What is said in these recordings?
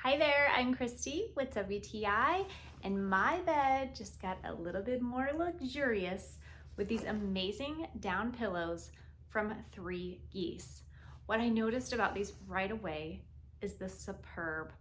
Hi there, I'm Christy with WTI, and my bed just got a little bit more luxurious with these amazing down pillows from 3 Geese. What I noticed about these right away is the superb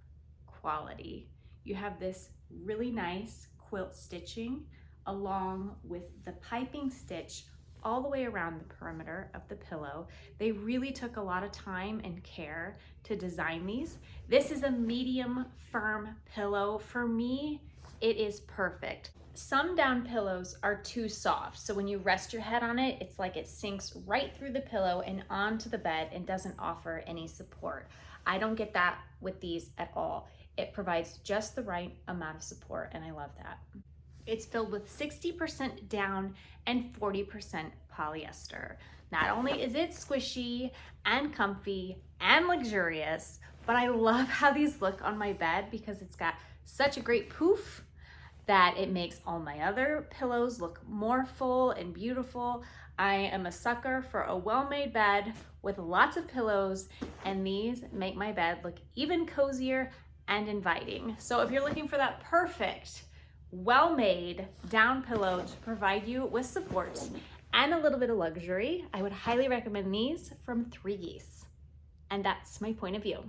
quality. You have this really nice quilt stitching along with the piping stitch all the way around the perimeter of the pillow. They really took a lot of time and care to design these. This is a medium firm pillow. For me, it is perfect. Some down pillows are too soft, so when you rest your head on it, it's like it sinks right through the pillow and onto the bed and doesn't offer any support. I don't get that with these at all. It provides just the right amount of support, and I love that. It's filled with 60% down and 40% polyester. Not only is it squishy and comfy and luxurious, but I love how these look on my bed because it's got such a great poof that it makes all my other pillows look more full and beautiful. I am a sucker for a well-made bed with lots of pillows, and these make my bed look even cozier and inviting. So if you're looking for that perfect well-made down pillow to provide you with support and a little bit of luxury, I would highly recommend these from 3 Geese. And that's my point of view.